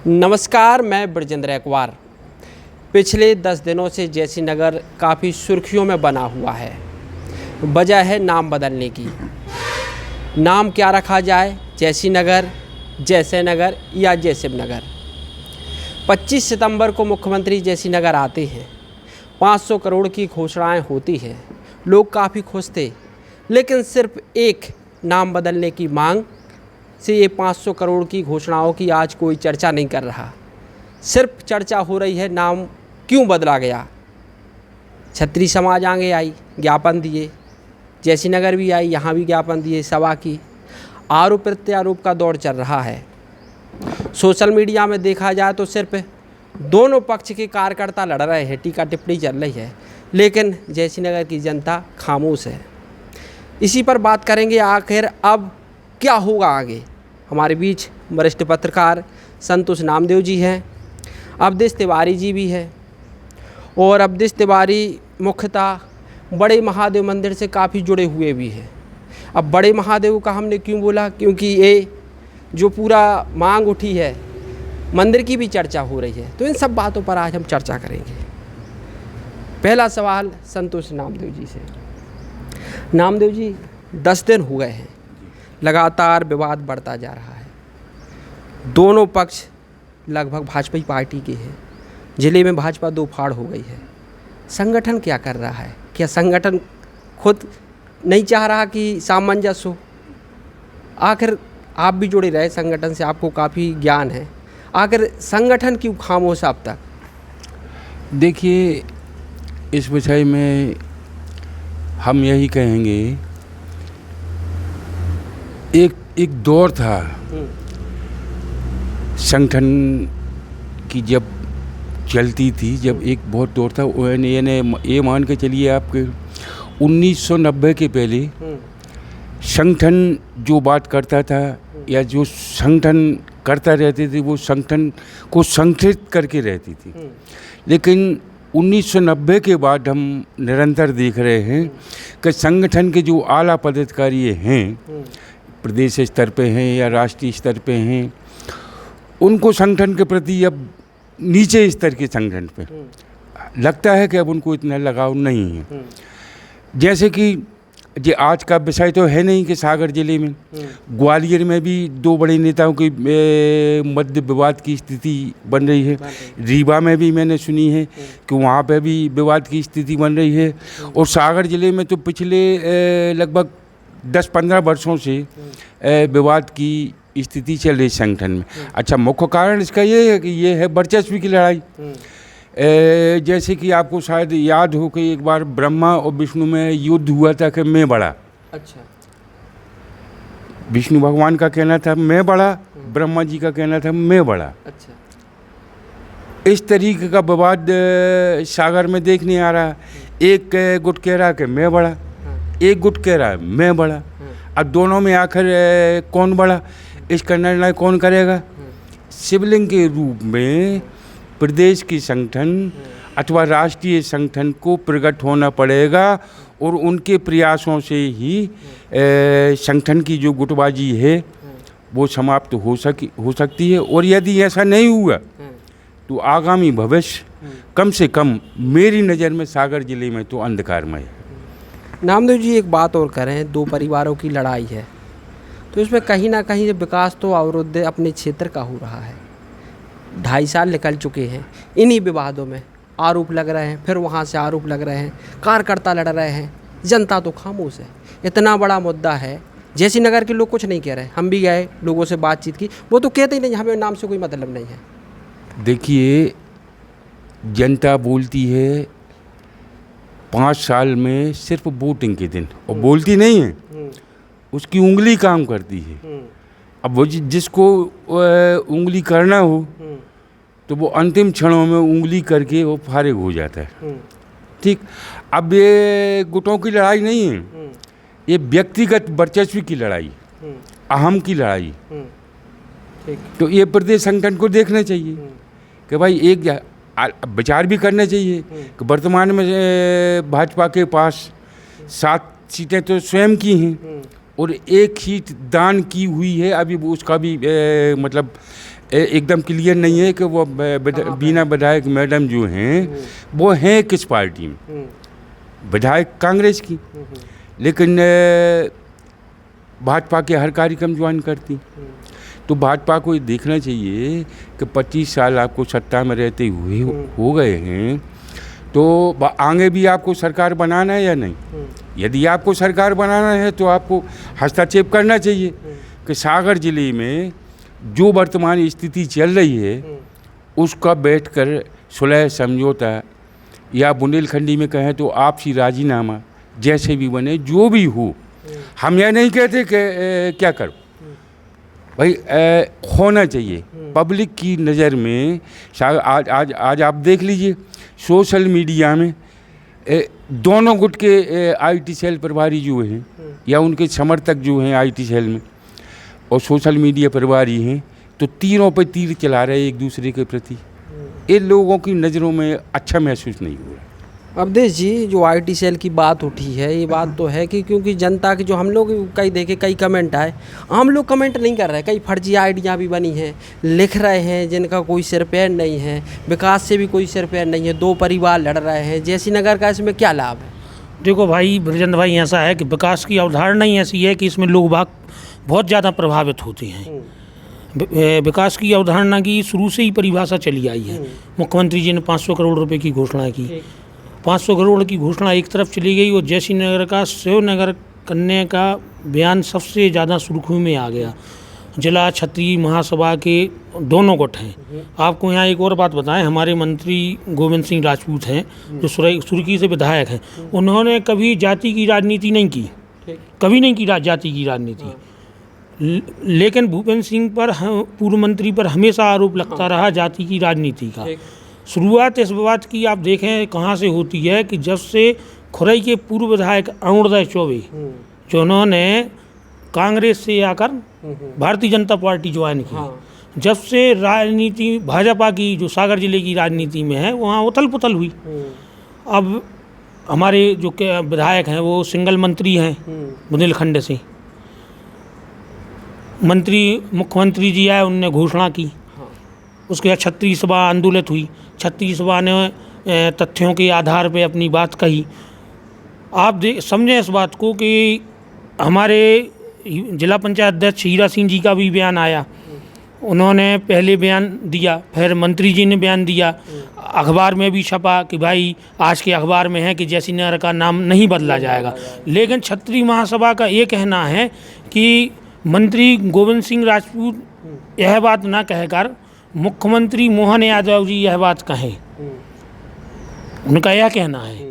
नमस्कार, मैं ब्रजेंद्र एक्वार। पिछले 10 दिनों से जैसी नगर काफ़ी सुर्खियों में बना हुआ है। वजह है नाम बदलने की। नाम क्या रखा जाए, जैसी नगर, जैसे नगर या जैसिब नगर। 25 सितंबर को मुख्यमंत्री जैसी नगर आते हैं। 500 करोड़ की घोषणाएं होती हैं। लोग काफ़ी खुश थे, लेकिन सिर्फ एक नाम बदलने की मांग से ये 500 करोड़ की घोषणाओं की आज कोई चर्चा नहीं कर रहा। सिर्फ चर्चा हो रही है नाम क्यों बदला गया। छत्री समाज आगे आई, ज्ञापन दिए, जैसी नगर भी आई, यहाँ भी ज्ञापन दिए, सभा की। आरोप प्रत्यारोप का दौर चल रहा है। सोशल मीडिया में देखा जाए तो सिर्फ दोनों पक्ष के कार्यकर्ता लड़ रहे हैं, टीका टिप्पणी चल रही है, लेकिन जैसी नगर की जनता खामोश है। इसी पर बात करेंगे आखिर अब क्या होगा आगे। हमारे बीच वरिष्ठ पत्रकार संतोष नामदेव जी हैं, अवधेश तिवारी जी भी हैं। और अवधेश तिवारी मुख्यतः बड़े महादेव मंदिर से काफ़ी जुड़े हुए भी हैं। अब बड़े महादेव का हमने क्यों बोला, क्योंकि ये जो पूरा मांग उठी है, मंदिर की भी चर्चा हो रही है, तो इन सब बातों पर आज हम चर्चा करेंगे। पहला सवाल संतोष नामदेव जी से। नामदेव जी, 10 दिन हो गए हैं, लगातार विवाद बढ़ता जा रहा है। दोनों पक्ष लगभग भाजपा पार्टी के हैं। जिले में भाजपा दो फाड़ हो गई है। संगठन क्या कर रहा है? क्या संगठन खुद नहीं चाह रहा कि सामंजस्य हो? आखिर आप भी जुड़े रहे संगठन से, आपको काफ़ी ज्ञान है। आखिर संगठन क्यों खामोश अब तक? देखिए, इस विषय में हम यही कहेंगे, एक दौर था संगठन की जब चलती थी, जब एक बहुत दौर था। ये मान के चलिए आपके 1990 के पहले संगठन जो बात करता था या जो संगठन करता रहते थे, वो संगठन को संगठित करके रहती थी। लेकिन 1990 के बाद हम निरंतर देख रहे हैं कि संगठन के जो आला पदाधिकारी हैं, प्रदेश स्तर पे हैं या राष्ट्रीय स्तर पे हैं, उनको संगठन के प्रति अब नीचे स्तर के संगठन पे लगता है कि अब उनको इतना लगाव नहीं है। जैसे कि ये आज का विषय तो है नहीं कि सागर जिले में, ग्वालियर में भी दो बड़े नेताओं के मध्य विवाद की स्थिति बन रही है। रीवा में भी मैंने सुनी है कि वहाँ पे भी विवाद की स्थिति बन रही है। और सागर जिले में तो पिछले लगभग 10-15 वर्षों से विवाद की स्थिति चल रही संगठन में। अच्छा, मुख्य कारण इसका ये है कि ये है वर्चस्व की लड़ाई। जैसे कि आपको शायद याद हो कि एक बार ब्रह्मा और विष्णु में युद्ध हुआ था कि मैं बड़ा। अच्छा। विष्णु भगवान का कहना था मैं बड़ा, ब्रह्मा जी का कहना था मैं बड़ा। अच्छा। इस तरीके का विवाद सागर में देखने आ रहा। एक गुट कह रहा कि मैं बड़ा, एक गुट कह रहा है मैं बड़ा। अब दोनों में आखिर कौन बड़ा, इसका निर्णय कौन करेगा? शिवलिंग के रूप में प्रदेश की संगठन अथवा राष्ट्रीय संगठन को प्रकट होना पड़ेगा और उनके प्रयासों से ही संगठन की जो गुटबाजी है वो समाप्त हो सकती है। और यदि ऐसा नहीं हुआ तो आगामी भविष्य कम से कम मेरी नज़र में सागर जिले में तो अंधकारमय है। नामदेव जी, एक बात और करें, दो परिवारों की लड़ाई है, तो इसमें कहीं ना कहीं विकास तो अवरुद्ध अपने क्षेत्र का हो रहा है। 2.5 साल निकल चुके हैं, इन्हीं विवादों में आरोप लग रहे हैं, फिर वहाँ से आरोप लग रहे हैं, कार्यकर्ता लड़ रहे हैं, जनता तो खामोश है। इतना बड़ा मुद्दा है, जैसी नगर के लोग कुछ नहीं कह रहे। हम भी गए, लोगों से बातचीत की, वो तो कहते ही नहीं हमें नाम से कोई मतलब नहीं है। देखिए, जनता बोलती है 5 साल में सिर्फ वोटिंग के दिन, और बोलती नहीं है, उसकी उंगली काम करती है। अब वो जिसको उंगली करना हो तो वो अंतिम क्षणों में उंगली करके वो फारिग हो जाता है। ठीक। अब ये गुटों की लड़ाई नहीं है, ये व्यक्तिगत वर्चस्व की लड़ाई, अहम की लड़ाई। तो ये प्रदेश संगठन को देखना चाहिए कि भाई एक विचार भी करना चाहिए कि वर्तमान में भाजपा के पास 7 सीटें तो स्वयं की हैं और 1 सीट दान की हुई है। अभी वो उसका भी मतलब एकदम क्लियर नहीं है कि वो बीना विधायक मैडम जो हैं वो हैं किस पार्टी में। विधायक कांग्रेस की, लेकिन भाजपा के हर कार्यक्रम ज्वाइन करती। तो भाजपा को ये देखना चाहिए कि 25 साल आपको सत्ता में रहते हुए हो गए हैं, तो आगे भी आपको सरकार बनाना है या नहीं। यदि आपको सरकार बनाना है तो आपको हस्तक्षेप करना चाहिए कि सागर जिले में जो वर्तमान स्थिति चल रही है उसका बैठकर सुलह समझौता या बुंदेलखंडी में कहें तो आपसी राजीनामा जैसे भी बने, जो भी हो। हम यह नहीं कहते कि क्या करो भाई, होना चाहिए पब्लिक की नज़र में। आज आप देख लीजिए सोशल मीडिया में दोनों गुट के आईटी सेल प्रभारी जो हैं या उनके समर्थक जो हैं आईटी सेल में और सोशल मीडिया प्रभारी हैं, तो तीरों पे तीर चला रहे हैं एक दूसरे के प्रति। इन लोगों की नज़रों में अच्छा महसूस नहीं हो रहा। अवधेश जी, जो आईटी सेल की बात उठी है, ये बात तो है कि क्योंकि जनता के जो हम लोग कई देखे, कई कमेंट आए, हम लोग कमेंट नहीं कर रहे, कई फर्जी आइडियाँ भी बनी हैं, लिख रहे हैं जिनका कोई सिर पैर नहीं है, विकास से भी कोई सिर पैर नहीं है, दो परिवार लड़ रहे हैं। जैसी नगर का इसमें क्या लाभ है? देखो भाई ब्रजेंद्र भाई, ऐसा है कि विकास की अवधारणा ही ऐसी है कि इसमें लोग भाग बहुत ज़्यादा प्रभावित होते हैं। विकास की अवधारणा की शुरू से ही परिभाषा चली आई है। मुख्यमंत्री जी ने 500 करोड़ रुपए की घोषणा की। 500 करोड़ की घोषणा एक तरफ चली गई और जैसी नगर का शिवनगर करने का बयान सबसे ज़्यादा सुर्खियों में आ गया। जिला क्षत्रिय महासभा के दोनों गुट हैं। आपको यहाँ एक और बात बताएं, हमारे मंत्री गोविंद सिंह राजपूत हैं जो सुर्खी से विधायक हैं, उन्होंने कभी जाति की राजनीति नहीं की, कभी नहीं की जाति की राजनीति। लेकिन भूपेंद्र सिंह पर, पूर्व मंत्री पर हमेशा आरोप लगता रहा जाति की राजनीति का। शुरुआत इस बात की आप देखें कहाँ से होती है कि जब से खुरई के पूर्व विधायक अरुणोदय चौबे जो उन्होंने कांग्रेस से आकर भारतीय जनता पार्टी ज्वाइन की, जब से राजनीति भाजपा की जो सागर जिले की राजनीति में है वहाँ उथल पुथल हुई। अब हमारे जो विधायक हैं वो सिंगल मंत्री हैं बुंदेलखंड से। मुख्यमंत्री जी आए, उनने घोषणा की, उसके बाद छत्तीय सभा आंदोलित हुई। छत्तीय सभा ने तथ्यों के आधार पे अपनी बात कही। आप समझें इस बात को कि हमारे जिला पंचायत अध्यक्ष हीरा सिंह जी का भी बयान आया, उन्होंने पहले बयान दिया, फिर मंत्री जी ने बयान दिया, अखबार में भी छपा कि भाई आज के अखबार में है कि जैसी नगर का नाम नहीं बदला जाएगा। लेकिन क्षत्रिय महासभा का ये कहना है कि मंत्री गोविंद सिंह राजपूत यह बात ना कहकर मुख्यमंत्री मोहन यादव जी यह बात कहें, उनका यह कहना है।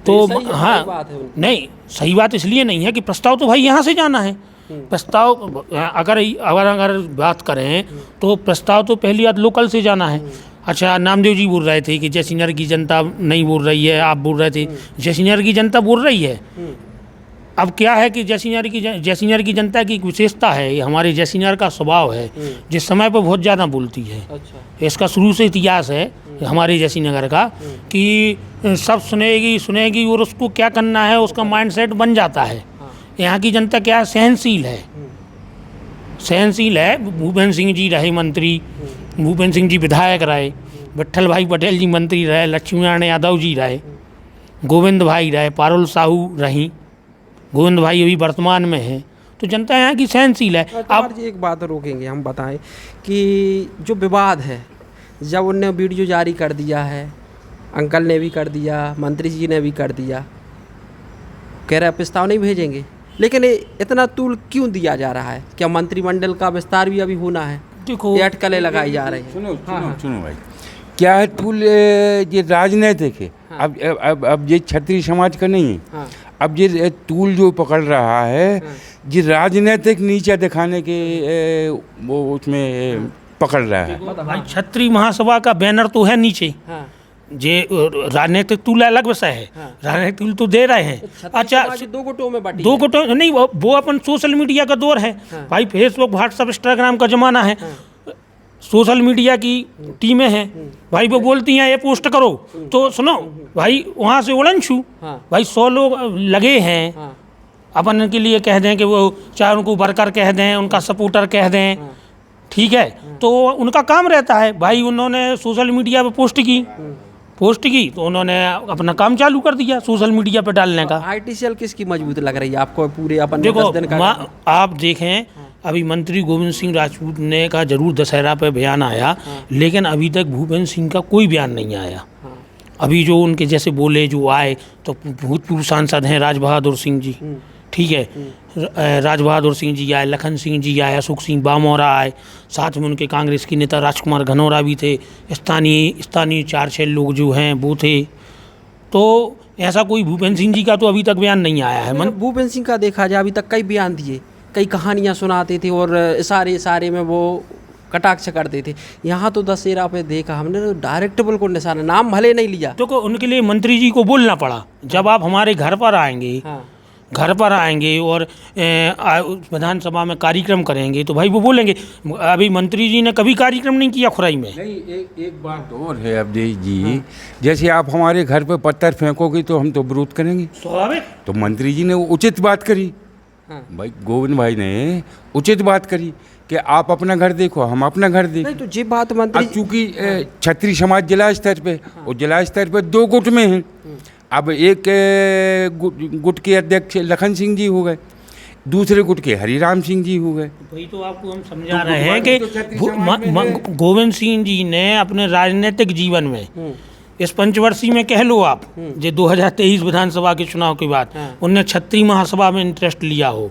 तो हाँ, नहीं सही बात इसलिए नहीं है कि प्रस्ताव तो भाई यहाँ से जाना है। प्रस्ताव अगर बात करें तो प्रस्ताव तो पहली बात लोकल से जाना है। अच्छा, नामदेव जी बोल रहे थे कि जैसीनगर की जनता नहीं बोल रही है, आप बोल रहे थे जैसीनगर की जनता बोल रही है। अब क्या है कि जैसीनगर की जनता की एक विशेषता है, हमारे जैसीनगर का स्वभाव है, जिस समय पर बहुत ज़्यादा बोलती है। अच्छा। इसका शुरू से इतिहास है हमारे जैसीनगर का कि सब सुनेगी और उसको क्या करना है उसका माइंडसेट बन जाता है। यहाँ की जनता क्या है, सहनशील है। भूपेंद्र सिंह जी रहे मंत्री, भूपेंद्र सिंह जी विधायक रहे, विट्ठल भाई पटेल जी मंत्री रहे, लक्ष्मीनारायण यादव जी रहे, गोविंद भाई रहे, पारुल साहू रहीं, गोविंद भाई अभी वर्तमान में हैं। तो जनता यहाँ की सहनशील है। आप एक बात रोकेंगे, हम बताएं कि जो विवाद है, जब उनने वीडियो जारी कर दिया है, अंकल ने भी कर दिया, मंत्री जी ने भी कर दिया, कह रहे प्रस्ताव नहीं भेजेंगे, लेकिन इतना तूल क्यों दिया जा रहा है? क्या मंत्रिमंडल का विस्तार भी अभी होना है? देखो, ये अटकलें लगाई जा रही हैं। सुनो भाई, क्या है तूल, ये राजनीतिक है। अब ये क्षत्रिय समाज का नहीं है। अब ये तूल जो पकड़ रहा है ये राजनीतिक नीचा दिखाने के वो उसमें पकड़ रहा है। भाई क्षत्रिय महासभा का बैनर तो है नीचे, जे राजनीतिक तूल अलग विषय है। राजनीतिक तूल तो दे रहे हैं। अच्छा, दो गुटों में बांटी, दो गुटों नहीं, वो अपन सोशल मीडिया का दौर है भाई। फेसबुक, व्हाट्सएप, इंस्टाग्राम का जमाना है। सोशल मीडिया की टीमें हैं भाई, वो बोलती हैं ये पोस्ट करो, तो सुनो भाई वहाँ से उड़न छू भाई 100 लोग लगे हैं, अपन के लिए कह दें कि वो चाहे उनको वर्कर कह दें, उनका सपोर्टर कह दें, ठीक है, तो उनका काम रहता है भाई, उन्होंने सोशल मीडिया पे पोस्ट की तो उन्होंने अपना काम चालू कर दिया सोशल मीडिया पे डालने का। आईटी सेल किसकी मजबूत लग रही है आपको पूरे अपन ने देखो 10 दिन का? आप देखें, अभी मंत्री गोविंद सिंह राजपूत ने का जरूर दशहरा पे बयान आया, लेकिन अभी तक भूपेंद्र सिंह का कोई बयान नहीं आया। अभी जो उनके जैसे बोले जो आए तो भूतपूर्व सांसद हैं राज बहादुर सिंह जी, ठीक है, राज बहादुर सिंह जी आए, लखन सिंह जी आए, अशोक सिंह बामोरा आए, साथ में उनके कांग्रेस के नेता राजकुमार घनौरा भी थे, स्थानीय 4-6 लोग जो हैं वो थे। तो ऐसा कोई भूपेंद्र सिंह जी का तो अभी तक बयान नहीं आया है। भूपेंद्र सिंह का देखा जाए अभी तक कई बयान दिए, कई कहानियाँ सुनाते थे और इशारे में वो कटाक्ष करते थे। यहाँ तो दशहरा पे देखा हमने तो डायरेक्ट बिल्कुल निशाना, नाम भले नहीं लिया। देखो उनके लिए मंत्री जी को बोलना पड़ा, जब आप हमारे घर पर आएंगे, घर पर आएंगे और विधानसभा में कार्यक्रम करेंगे तो भाई वो बोलेंगे। अभी मंत्री जी ने कभी कार्यक्रम नहीं किया खुराई में। नहीं, एक बात और है अवधेश जी, जैसे आप हमारे घर पर पत्थर फेंकोगे तो हम तो विरोध करेंगे, स्वाभाविक। तो मंत्री जी ने उचित बात करी, भाई गोविंद भाई ने उचित बात करी कि आप अपना घर देखो, हम अपना घर देखें। नहीं तो जी बात मंत्री, अब चूंकि क्षत्रिय समाज जिला स्तर पे और जिला स्तर पे 2 गुट में हैं। अब एक गुट के अध्यक्ष लखन सिंह जी हो गए, दूसरे गुट के हरिराम सिंह जी हो गए। वही तो आपको हम समझा रहे हैं कि गोविंद सिंह जी ने अपने राजनीतिक जीवन में इस पंचवर्षीय में कह लो आप, जो 2023 विधानसभा के चुनाव के बाद उनने क्षत्रिय महासभा में इंटरेस्ट लिया हो,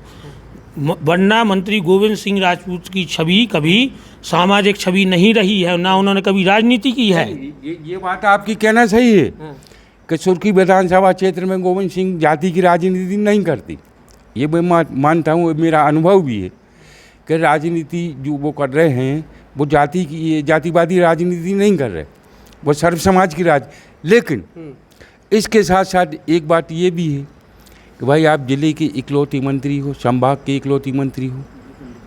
वरना मंत्री गोविंद सिंह राजपूत की छवि कभी सामाजिक छवि नहीं रही है, ना उन्होंने कभी राजनीति की है। ये बात आपकी कहना सही है कि सुर्खी विधानसभा क्षेत्र में गोविंद सिंह जाति की राजनीति नहीं करती, ये मैं मानता हूँ, मेरा अनुभव भी है कि राजनीति जो वो कर रहे हैं वो जातिवादी राजनीति नहीं कर रहे, वो सर्व समाज की लेकिन इसके साथ साथ एक बात ये भी है कि भाई आप जिले के इकलौते मंत्री हो, संभाग के इकलौते मंत्री हो,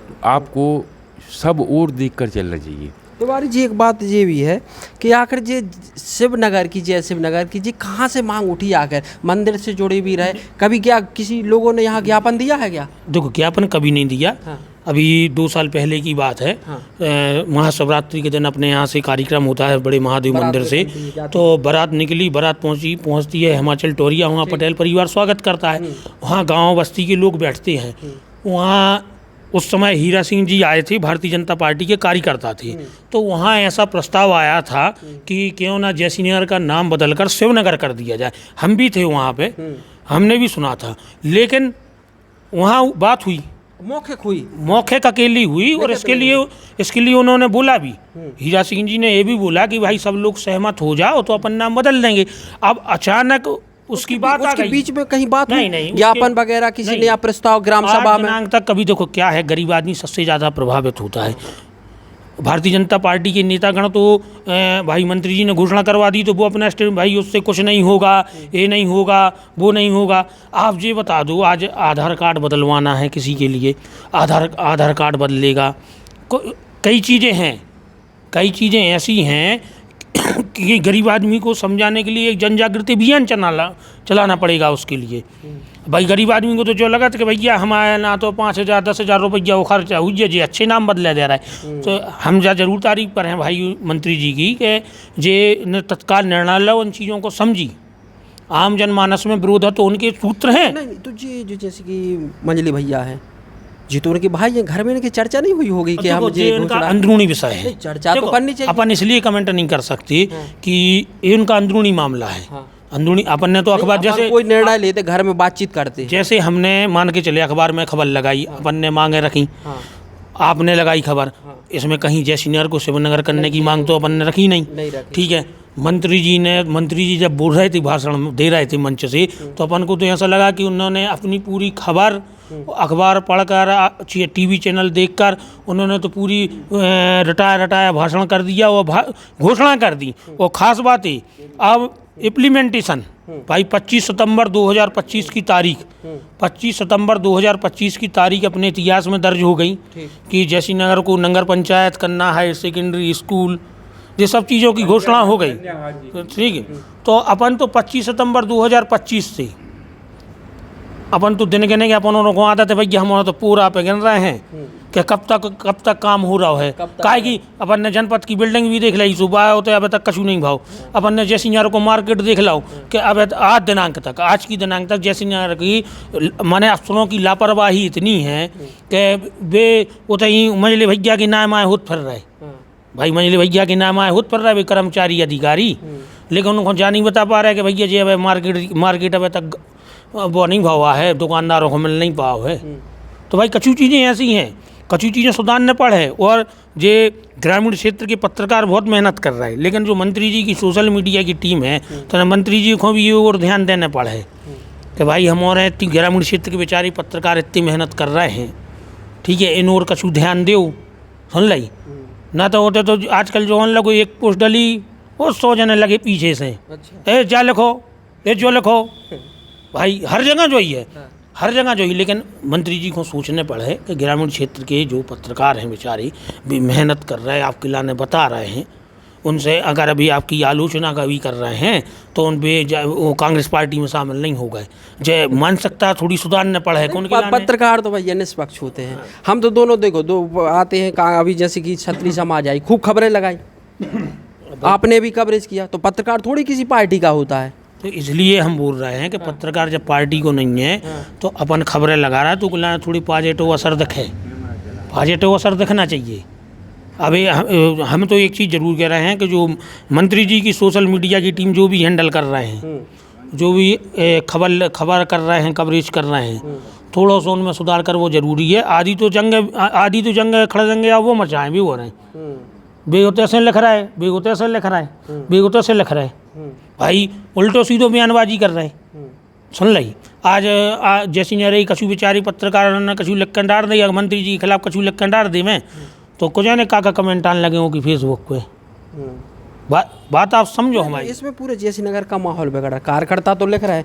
तो आपको सब और देख कर चलना चाहिए। तिवारी जी एक बात ये भी है कि आखिर जे शिवनगर की जी कहाँ से मांग उठी, आकर मंदिर से जुड़े भी रहे, कभी क्या किसी लोगों ने यहाँ ज्ञापन दिया है क्या? देखो ज्ञापन कभी नहीं दिया। अभी 2 साल पहले की बात है, महाशिवरात्रि के दिन अपने यहाँ से कार्यक्रम होता है बड़े महादेव मंदिर से, तो बारात निकली, बारात पहुँचती है हिमाचल टोरिया, वहाँ पटेल परिवार स्वागत करता है, वहाँ गाँव बस्ती के लोग बैठते हैं। वहाँ उस समय हीरा सिंह जी आए थे, भारतीय जनता पार्टी के कार्यकर्ता थे, तो वहाँ ऐसा प्रस्ताव आया था कि क्यों ना जयसिंहनगर का नाम बदलकर शिवनगर कर दिया जाए। हम भी थे वहाँ पे, हमने भी सुना था, लेकिन वहाँ बात हुई, मौखिक अकेली हुई, और इसके लिए उन्होंने बोला भी, हीरा सिंह जी ने ये भी बोला कि भाई सब लोग सहमत हो जाओ तो अपन नाम बदल देंगे। अब अचानक उसकी बात आ गई, बीच में कहीं बात नहीं, ज्ञापन वगैरह किसी ने प्रस्ताव ग्राम सभा में तक कभी। देखो क्या है, गरीब आदमी सबसे ज़्यादा प्रभावित होता है। भारतीय जनता पार्टी के नेतागण तो भाई मंत्री जी ने घोषणा करवा दी तो वो अपना स्टेट भाई उससे कुछ नहीं होगा, ये नहीं होगा, वो नहीं होगा। आप ये बता दो, आज आधार कार्ड बदलवाना है किसी के लिए, आधार कार्ड बदलेगा, कई चीज़ें ऐसी हैं कि गरीब आदमी को समझाने के लिए एक जन जागृति अभियान चलाना पड़ेगा उसके लिए। भाई गरीब आदमी को तो जो लगा था कि भैया हमारे ना तो 5,000 10,000 रुपया वो खर्चा हुई जी अच्छे नाम बदला दे रहा है, तो हम जरूर तारीफ पर हैं भाई मंत्री जी की कि जे तत्काल निर्णय लो, उन चीज़ों को समझी। आम जनमानस में विरोध है तो उनके सूत्र हैं। नहीं तो जी जैसे कि मंजली भैया हैं जी, तो उनके भाई घर में इनकी चर्चा नहीं हुई होगी कि हम ये उनका अंदरूनी विषय है, चर्चा तो करनी चाहिए। अपन इसलिए कमेंट नहीं कर सकते कि ये उनका अंदरूनी मामला है। अंदरूनी अपन ने तो अखबार जैसे कोई निर्णय लेते घर में बातचीत करते, जैसे हमने मान के चले अखबार में खबर लगाई, अपन ने मांगे रखी, आपने लगाई खबर, इसमें कहीं जयसिंहनगर को शिवनगर करने की मांग तो अपन ने रखी नहीं, ठीक है। मंत्री जी जब बोल रहे थे, भाषण दे रहे थे मंच से, तो अपन को तो ऐसा लगा कि उन्होंने अपनी पूरी खबर अखबार पढ़कर, टीवी चैनल देखकर उन्होंने तो पूरी रटाया भाषण कर दिया और घोषणा कर दी। और ख़ास बात है अब इम्प्लीमेंटेशन भाई 25 सितंबर 2025 की तारीख 25 सितंबर 2025 की तारीख अपने इतिहास में दर्ज हो गई कि जयसिंहनगर को नगर पंचायत करना, हायर सेकेंडरी स्कूल, ये सब चीज़ों की घोषणा हो गई, ठीक है। तो अपन तो 25 सितंबर 2025 से अपन तो दिन गिने के अपन को आदत है भैया, हम तो पूरा पे गिन रहे हैं कि कब तक काम हो रहा है। काहे कि अपन ने जनपद की बिल्डिंग भी देख ली, सुबह होते अभी तक कछु नहीं भाव। अपन ने जैसियार को मार्केट देख लो कि अब आज की दिनांक तक जैसियार की माने अफसरों की लापरवाही इतनी है कि वे उतने ही मंझले भैया के नाम आए होत फिर रहे। भाई मंझले भैया के नाम आए होत फिर रहे वे कर्मचारी अधिकारी, लेकिन उनको जान नहीं बता पा रहे कि भैया जी अब मार्केट अभी तक वो नहीं भावा है, दुकानदारों को मिल नहीं पाओ है। तो भाई कछु चीज़ें ऐसी हैं, कछु चीज़ें सुधारने पड़े। और ये ग्रामीण क्षेत्र के पत्रकार बहुत मेहनत कर रहे हैं, लेकिन जो मंत्री जी की सोशल मीडिया की टीम है तो मंत्री जी को भी ये और ध्यान देने पड़े कि भाई हमारे इतनी ग्रामीण क्षेत्र के बेचारे पत्रकार इतनी मेहनत कर रहे हैं, ठीक है, इन और कछु ध्यान दो। सुन ली ना तो होते तो आजकल जो लगो एक पोस्ट डली वो 100 जने लगे पीछे से, ए जा लिखो, ए जो लिखो। भाई हर जगह जो ही है, हर जगह जो ही। लेकिन मंत्री जी को सोचने पड़े कि ग्रामीण क्षेत्र के जो पत्रकार हैं बेचारे भी मेहनत कर रहे हैं, आपके लाने बता रहे हैं, उनसे अगर अभी आपकी आलोचना कभी कर रहे हैं तो उन पे वो कांग्रेस पार्टी में शामिल नहीं हो गए। जय मानसिकता थोड़ी सुधारने पड़े कौन पत्रकार तो भैया निष्पक्ष होते हैं। हम तो दोनों देखो दो आते हैं, अभी जैसे कि छतरी समाज आई, खूब खबरें लगाई, आपने भी कवरेज किया, तो पत्रकार थोड़ी किसी पार्टी का होता है। तो इसलिए हम बोल रहे हैं कि पत्रकार जब पार्टी को नहीं है तो अपन खबरें लगा रहा है तो थोड़ी पॉजिटिव असर दिखे, पॉजिटिव असर दिखना चाहिए। अभी हम तो एक चीज़ ज़रूर कह रहे हैं कि जो मंत्री जी की सोशल मीडिया की टीम जो भी हैंडल कर रहे हैं, जो भी खबर कर रहे हैं, कवरेज कर रहे हैं, थोड़ा सा उनमें सुधार कर वो ज़रूरी है। आधी तो जंग खड़े जंगे वो मचाएँ भी हो रहे हैं, बेगोते से लिख रहा है, बेगोते से लिख रहा है, बेगोते से लिख रहा है। भाई उल्टो सीधो बयानबाजी कर रहे हैं। सुन ली आज जैसी न रही कछु बेचारी पत्रकार ने कछु लिख कर डाल दी, मंत्री जी के खिलाफ कछु लिख कर डाल दी मैं तो कुछ ने का कमेंट आने लगे हो कि फेसबुक पे। बात आप समझो हमारी। इसमें पूरे जैसी नगर का माहौल बिगड़ा, कार्यकर्ता तो लिख रहा है,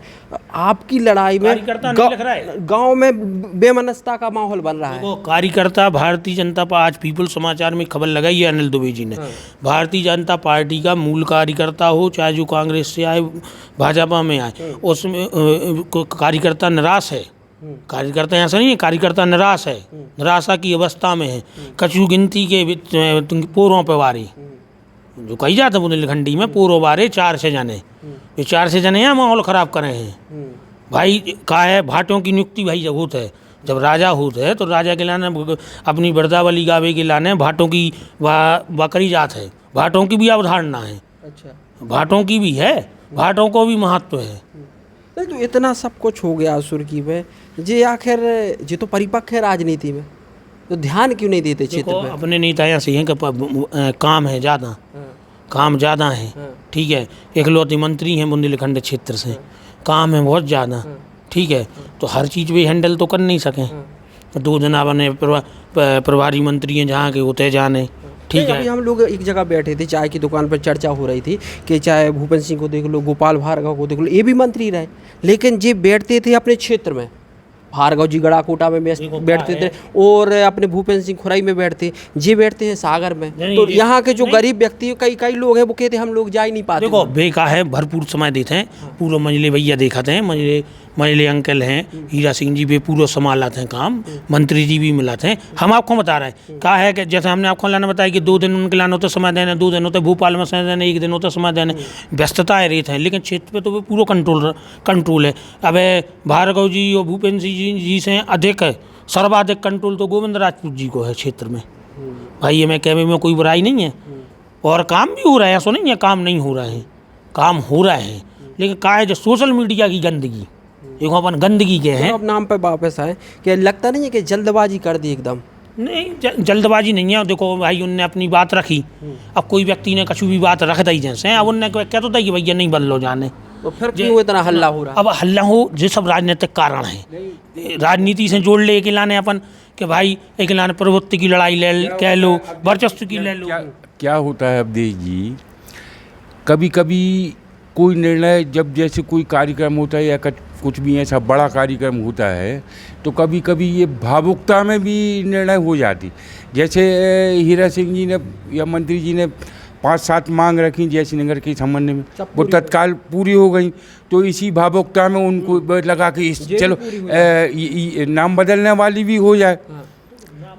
आपकी लड़ाई में गांव में बेमनस्ता का माहौल बन रहा है। वो कार्यकर्ता भारतीय जनता पार्टी, आज पीपल समाचार में खबर लगाई है अनिल दुबे जी ने, भारतीय जनता पार्टी का मूल कार्यकर्ता हो, चाहे जो कांग्रेस से आए भाजपा में आए, उसमें कार्यकर्ता निराश है। कार्यकर्ता ऐसा नहीं है, कार्यकर्ता निराश है, निराशा की अवस्था में है। कछु गिनती के पोरों पे वारी जो कही जाता है बुंदेलखंडी में, पूर्व बारे 4 से जने, ये 4 से जने यहाँ माहौल ख़राब करे हैं। भाई कहा है भाटों की नियुक्ति भाई जब होता है, जब राजा होता है तो राजा के लाने अपनी वृद्धावली गावे के लाने भाटों की बकरी जात है, भाटों की भी अवधारणा है। अच्छा, भाटों की भी है, भाटों को भी महत्व है। नहीं तो इतना सब कुछ हो गया सुर्खी में, जे आखिर जे तो परिपक्व है राजनीति में, तो ध्यान क्यों नहीं देते क्षेत्र में? अपने नेता ऐसे हैं कि काम है ज़्यादा, काम ज़्यादा है, ठीक है, इकलौते मंत्री हैं बुंदेलखंड क्षेत्र से, काम है बहुत ज़्यादा, ठीक है, तो हर चीज़ भी हैंडल तो कर नहीं सकें। 2 जना बने प्रभारी मंत्री हैं जहाँ के होते जाने, ठीक है। अभी हम लोग एक जगह बैठे थे, चाय की दुकान पर चर्चा हो रही थी कि चाहे भूपेंद्र सिंह को देख लो, गोपाल भार्गव को देख लो, ये भी मंत्री रहे, लेकिन ये बैठते थे अपने क्षेत्र में, भार्गव जी गड़ाकोटा में बैठते थे और अपने भूपेंद्र सिंह खुराई में बैठते, जी बैठते हैं सागर में। तो यहाँ के जो गरीब व्यक्ति कई लोग हैं वो कहते हैं हम लोग जा ही नहीं पाते। देखो बेका है, भरपूर समय देते हैं, पूरा मंझले भैया दिखाते हैं, मंझले अंकल हैं हीरा सिंह जी भी पूरा संभालते हैं काम, मंत्री जी भी मिलाते हैं। हम आपको बता रहे हैं कहा है कि जैसे हमने आपको लाना बताया कि 2 दिन उनके लाने होते समय देने, 2 दिन होते भोपाल में समय देने, 1 दिन होता समय देने, व्यस्तताएँ रहते हैं, लेकिन क्षेत्र पे तो वो पूरा कंट्रोल है। अब भार्गव जी और भूपेंद्र सिंह जी से अधिक सर्वाधिक कंट्रोल तो गोविंद राजपूत जी को है क्षेत्र में। भाई ये मैं कहने में कोई बुराई नहीं है, और काम भी हो रहा है, ऐसा नहीं है काम नहीं हो रहा है, काम हो रहा है, लेकिन क्या है जो सोशल मीडिया की गंदगी, देखो अपन गंदगी के हैं। अब नाम पे वापस आए कि लगता नहीं है कि जल्दबाजी कर दी एकदम? नहीं जल्दबाजी नहीं है। देखो भाई उनने अपनी बात रखी, अब कोई व्यक्ति ने कछु भी बात रख दी जैसे, अब उनने क्या तो था कि भैया नहीं बदलो जाने, तो फिर क्यों इतना हल्ला हो रहा? अब हल्ला हो जो सब राजनीतिक कारण है, राजनीति से जोड़ ले के लाने अपन कि भाई एक लाने प्रवृत्ति की लड़ाई ले कह लो, वर्चस्व की ले लो। क्या होता है अवधेश जी, कभी कभी कोई निर्णय जब जैसे कोई कार्यक्रम होता है या कुछ भी ऐसा बड़ा कार्यक्रम होता है तो कभी कभी ये भावुकता में भी निर्णय हो जाती। जैसे हीरा सिंह जी ने या मंत्री जी ने 5-7 मांग रखी जैसी नगर के संबंध में, वो तत्काल पूरी हो गई, तो इसी भावुकता में उनको लगा कि चलो नाम बदलने वाली भी हो जाए।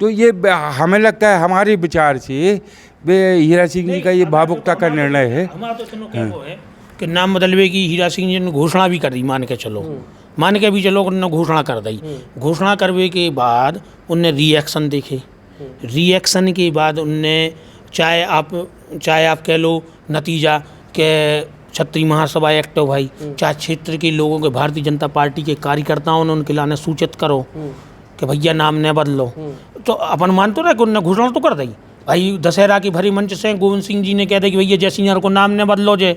तो ये हमें लगता है हमारे विचार से वे हीरा सिंह जी का ये भावुकता का निर्णय है। हमारा तो सुनो क्या वो है कि नाम बदलवे की हीरा सिंह जी ने घोषणा भी कर दी, मान के चलो, मान के भी चलो उन्होंने घोषणा कर दी। घोषणा करवे के बाद उनने रिएक्शन देखे, रिएक्शन के बाद उनने चाहे आप कह लो नतीजा के क्षत्रिय महासभा एक्ट हो भाई, चाहे क्षेत्र के लोगों के भारतीय जनता पार्टी के कार्यकर्ताओं ने उनके लाने सूचित करो कि भैया नाम न बदलो, तो अपन मान तो रहे कि उनने घोषणा तो कर दी भाई। दशहरा की भरी मंच से गोविंद सिंह जी ने कह दिया कि भैया जयसिंह को नाम न बदलो जे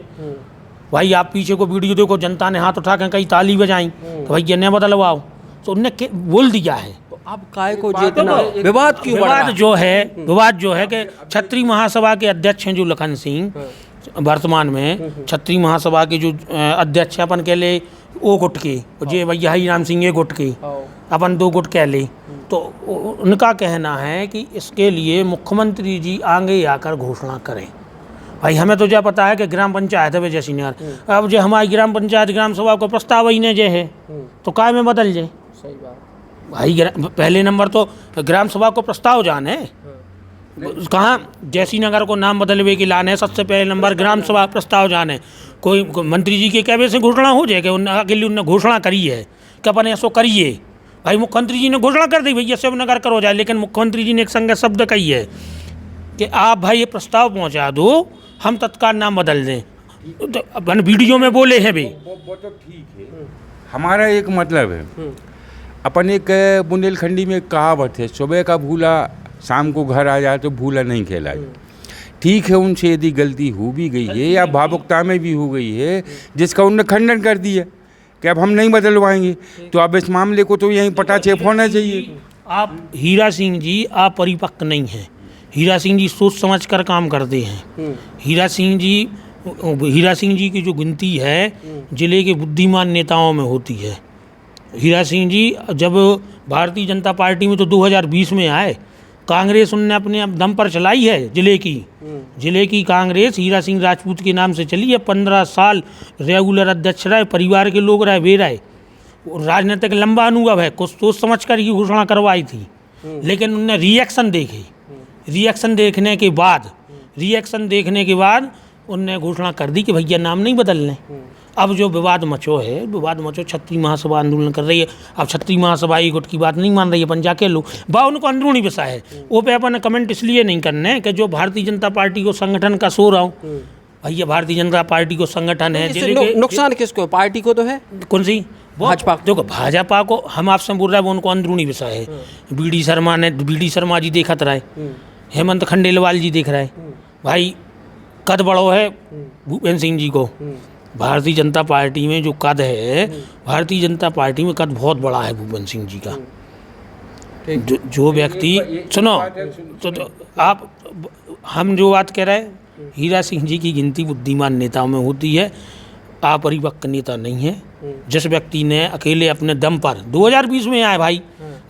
भाई। आप पीछे को वीडियो देखो, जनता ने हाथ उठा के कई ताली बजाई कि भैया न बदलवाओ, तो उनने बोल दिया है। अब काय को जितना विवाद क्यों बढ़ रहा है? विवाद जो है कि क्षत्रिय महासभा के अध्यक्ष हैं जो लखन सिंह, वर्तमान में क्षत्रिय महासभा के जो अध्यक्ष अपन कह ले वो गुट के, जे भैया हरिराम सिंह ये गुट के, अपन 2 गुट कह ले, तो उनका कहना है कि इसके लिए मुख्यमंत्री जी आगे आकर घोषणा करें। भाई हमें तो क्या पता है कि ग्राम पंचायत है जैसी नगर, अब जो हमारी ग्राम पंचायत ग्राम सभा को प्रस्ताव ही ने जे है तो काय में बदल जाए। सही बात भाई पहले नंबर तो ग्राम सभा को प्रस्ताव जाने कहाँ, जैसी नगर को नाम बदलवे की लाने सबसे पहले नंबर ग्राम सभा प्रस्ताव जाने। कोई मंत्री जी के कहवे से घोषणा हो जाए कि के लिए उन्होंने घोषणा करी है कि अपन ऐसो करिए। भाई मुख्यमंत्री जी ने घोषणा कर दी भैया सब नगर करो जाए, लेकिन मुख्यमंत्री जी ने एक संग शब्द कही है कि आप भाई ये प्रस्ताव पहुँचा दो, हम तत्काल नाम बदल दें। तो अपन वीडियो में बोले हैं भी वो तो ठीक है, हमारा एक मतलब है, अपन एक बुंदेलखंडी में कहावत है, सुबह का भूला शाम को घर आ जाए तो भूला नहीं कहलाए। ठीक है, उनसे यदि गलती हो भी गई है या भावुकता में भी हो गई है जिसका उन्होंने खंडन कर दिया कि अब हम नहीं बदलवाएंगे, तो अब इस मामले को तो यहीं पटाक्षेप होना चाहिए। आप हीरा सिंह जी आप परिपक्व नहीं हैं, हीरा सिंह जी सोच समझ कर काम करते हैं। हीरा सिंह जी की जो गिनती है जिले के बुद्धिमान नेताओं में होती है। हीरा सिंह जी जब भारतीय जनता पार्टी में तो 2020 में आए, कांग्रेस उनने अपने दम पर चलाई है जिले की कांग्रेस हीरा सिंह राजपूत के नाम से चली है। 15 साल रेगुलर अध्यक्ष रहे, परिवार के लोग रहे, वे रहे, राजनीतिक लंबा अनुभव है, कुछ सोच समझ कर ही घोषणा करवाई थी। लेकिन उनने रिएक्शन देखे, रिएक्शन देखने के बाद उनने घोषणा कर दी कि भैया नाम नहीं बदलने। अब जो विवाद मचो क्षत्रिय महासभा आंदोलन कर रही है। अब क्षत्रिय महासभा ही गुट की बात नहीं मान रही है, अपन जाके लो बा उनको अंदरूनी विषय है, वो पे अपन कमेंट इसलिए नहीं करने कि जो भारतीय जनता पार्टी को संगठन का सो रहा हूँ। भैया भारतीय जनता पार्टी को संगठन है, नुकसान किसको? पार्टी को तो है, कौन सी भाजपा। देखो भाजपा को हम आपसे बोल रहे हैं वो उनको अंदरूनी विषय है। बीडी शर्मा जी देखत रहे, हेमंत खंडेलवाल जी देख रहे, भाई कद बड़ो है भूपेंद्र सिंह जी को। भारतीय जनता पार्टी में जो कद है, भारतीय जनता पार्टी में कद बहुत बड़ा है भूपेंद्र सिंह जी का। जो व्यक्ति सुनो तो आप हम जो बात कह रहे हैं, हीरा सिंह जी की गिनती बुद्धिमान नेताओं में होती है, अपरिपक्व नेता नहीं है। जिस व्यक्ति ने अकेले अपने दम पर 2020 में आए भाई,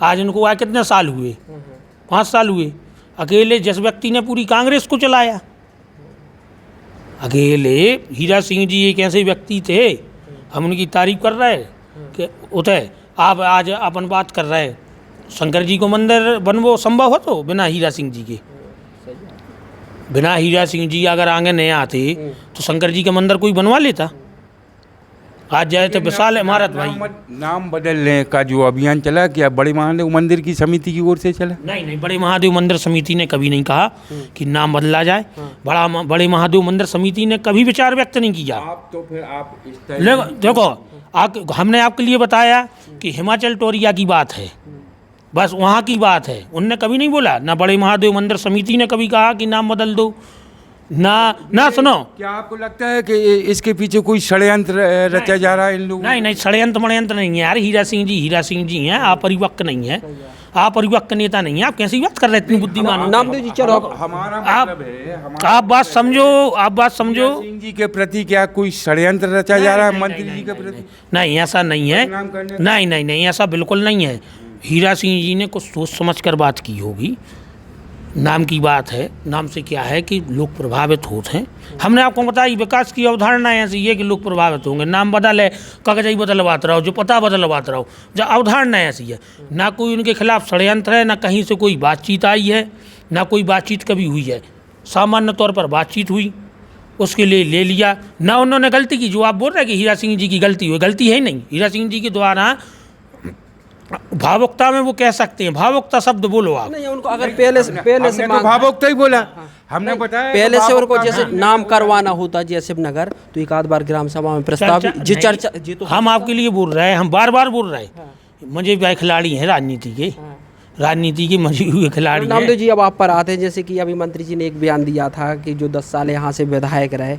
आज इनको आए कितने साल हुए, 5 साल हुए, अकेले जिस व्यक्ति ने पूरी कांग्रेस को चलाया, अकेले हीरा सिंह जी एक ऐसे व्यक्ति थे, हम उनकी तारीफ कर रहे हैं कि उतय आप आज अपन बात कर रहे हैं शंकर जी को मंदिर बनवो संभव हो तो बिना हीरा सिंह जी के, बिना हीरा सिंह जी अगर आगे नहीं आते तो शंकर जी का मंदिर कोई बनवा लेता। आज जाए तो विशाल इमारत भाई। नाम बदलने का जो अभियान चला, क्या बड़े महादेव मंदिर की समिति की ओर से चला? नहीं, बड़े महादेव मंदिर समिति ने कभी नहीं कहा कि नाम बदला जाए। बड़े महादेव मंदिर समिति ने कभी विचार व्यक्त नहीं किया। आप तो फिर आप इस तरह देखो हमने आपके लिए बताया कि हिमाचल टोरिया की बात है, बस वहाँ की बात है, उनने कभी नहीं बोला। ना बड़े महादेव मंदिर समिति ने कभी कहा कि नाम बदल दो, ना सुनो। क्या आपको लगता है कि इसके पीछे कोई षड्यंत्र रचा जा रहा है इन लोगों? नहीं, षड्यंत्र नहीं है यार। हीरा सिंह जी हैं, अपरिपक्व नहीं है, अपरिपक्व नेता नहीं है। आप कैसी बात कर रहे हैं, इतनी बुद्धिमान नामदेव जी? चलो हमारा मतलब है, आप बात समझो सिंह जी के प्रति क्या कोई षड्यंत्र रचा जा रहा है मंत्री जी के प्रति? नहीं, ऐसा नहीं है। नहीं, ऐसा बिल्कुल नहीं है। हीरा सिंह जी ने कुछ सोच समझ कर बात की होगी, नाम की बात है, नाम से क्या है कि लोग प्रभावित होते हैं। हमने आपको बताई विकास की अवधारणा ऐसी है कि लोग प्रभावित होंगे, नाम बदले कागजाई बदलवाते रहो, जो पता बदलवाते रहो, जो अवधारणा ऐसी है। ना कोई उनके खिलाफ षड्यंत्र है, ना कहीं से कोई बातचीत आई है, ना कोई बातचीत कभी हुई है। सामान्य तौर पर बातचीत हुई, उसके लिए ले लिया, ना उन्होंने गलती की। जो आप बोल रहे हैं कि हीरा सिंह जी की गलती हुई, गलती है ही नहीं। हीरा सिंह जी के द्वारा भावुकता में वो कह सकते हैं, भावुकता शब्द बोलो आप। नहीं, उनको अगर पहले से तो भावुकता ही बोला, हमने बताया पहले से उनको जैसे नाम करवाना होता जैसे नगर, तो एक आध बार ग्राम सभा में प्रस्ताव जी चर्चा जी, तो हम आपके लिए बोल रहे हैं, हम बार बार बोल रहे हैं। मुझे भी खिलाड़ी हैं राजनीति के मजे हुए खिलाड़ी हैं। नामदेव जी, अब आप पर आते हैं, जैसे कि अभी मंत्री जी ने एक बयान दिया था कि जो 10 साल यहाँ से विधायक रहे,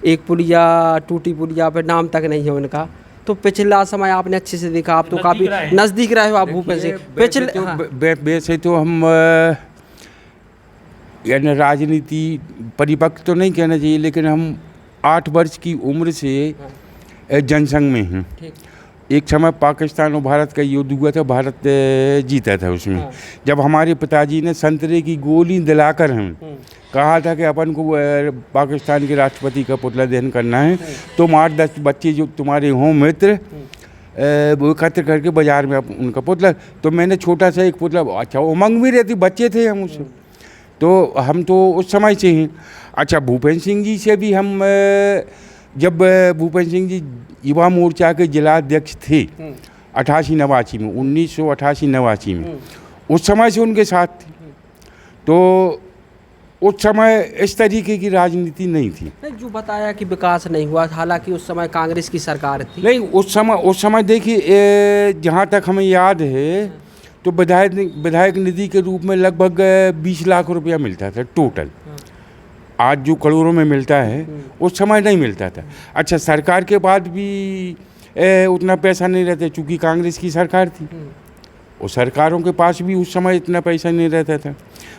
एक पुलिया टूटी पुलिया पे नाम तक नहीं है उनका। तो पिछला समय आपने अच्छे से देखा, आप तो काफ़ी नज़दीक रहे हो आप भूपेंद्र सिंह। पिछले वैसे तो हम यानी राजनीति परिपक्व तो नहीं कहना चाहिए, लेकिन हम 8 वर्ष की उम्र से जनसंघ में हैं। एक समय पाकिस्तान और भारत का युद्ध हुआ था, भारत जीता था उसमें। जब हमारे पिताजी ने संतरे की गोली दिलाकर हम कहा था कि अपन को पाकिस्तान के राष्ट्रपति का पुतला दहन करना है, तो 8-10 बच्चे जो तुम्हारे हों मित्र वो एकत्र करके बाज़ार में उनका पुतला, तो मैंने छोटा सा एक पुतला, अच्छा उमंग भी रहती, बच्चे थे हम उससे, तो हम तो उस समय से हैं। अच्छा, भूपेंद्र सिंह जी से भी हम जब भूपेंद्र सिंह जी युवा मोर्चा के जिलाध्यक्ष थे 88-89 में, 1988-89 में, उस समय से उनके साथ थे। तो उस समय इस तरीके की राजनीति नहीं थी। जो बताया कि विकास नहीं हुआ, हालांकि उस समय कांग्रेस की सरकार थी। नहीं, उस समय देखिए, जहाँ तक हमें याद है तो विधायक निधि के रूप में लगभग 20 लाख रुपया मिलता था टोटल। आज जो करोड़ों में मिलता है, उस समय नहीं मिलता था। अच्छा, सरकार के बाद भी उतना पैसा नहीं रहता, चूँकि कांग्रेस की सरकार थी, और सरकारों के पास भी उस समय इतना पैसा नहीं रहता था।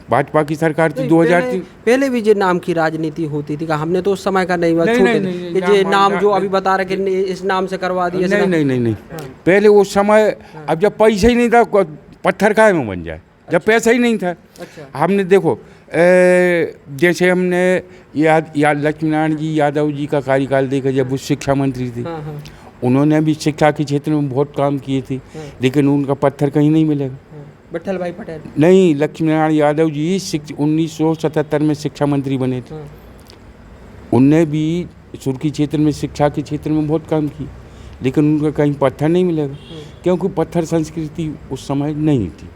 भाजपा की सरकार थी 2003। पहले भी जो नाम की राजनीति होती थी, हमने तो उस समय का नहीं हुआ, ये नाम जो अभी बता रहे कि इस नाम से करवा दिया। नहीं, पहले उस समय, अब जब पैसा ही नहीं था, पत्थर काहे में बन जाए, जब पैसा ही नहीं था। हमने देखो, जैसे हमने लक्ष्मीनारायण जी यादव जी का कार्यकाल देखा, जब वो शिक्षा मंत्री थे, उन्होंने भी शिक्षा के क्षेत्र में बहुत काम किए थे, लेकिन उनका पत्थर कहीं नहीं मिलेगा। विट्ठल भाई पटेल नहीं, लक्ष्मीनारायण यादव जी 1977 में शिक्षा मंत्री बने थे। उनने भी सुर्खी क्षेत्र में, शिक्षा के क्षेत्र में बहुत काम किए, लेकिन उनका कहीं पत्थर नहीं मिलेगा, क्योंकि पत्थर संस्कृति उस समय नहीं थी।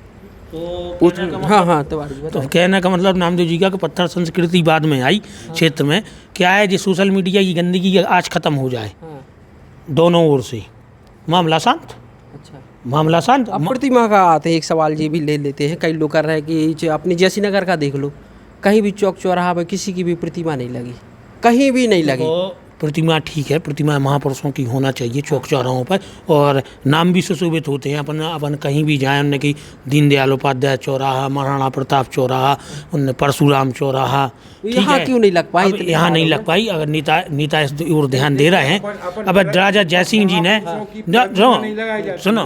तो कहने का मतलब नामदेव जी का कि पत्थर संस्कृति बाद में आई क्षेत्र में। क्या है, जो सोशल मीडिया की गंदगी आज ख़त्म हो जाए दोनों ओर से, मामला शांत। अच्छा, मामला शांत। अब प्रतिमा का आते हैं, एक सवाल ये भी ले लेते हैं, कई लोग कर रहे हैं कि अपनी जैसी नगर का देख लो, कहीं भी चौक चौराहा पर किसी की भी प्रतिमा नहीं लगी, कहीं भी नहीं लगी। प्रतिमा ठीक है, प्रतिमा महापुरुषों की होना चाहिए चौक चौराहों पर, और नाम भी सुशोभित होते हैं। अपन कहीं भी जाएं, उनने कि दीनदयाल उपाध्याय चौराहा, महाराणा प्रताप चौराहा, उनने परशुराम चौराहा, यहाँ क्यों नहीं लग पाई? यहाँ नहीं लग पाई। अगर नेता इस ओर ध्यान दे रहे हैं। अब राजा जयसिंह जी ने, सुनो,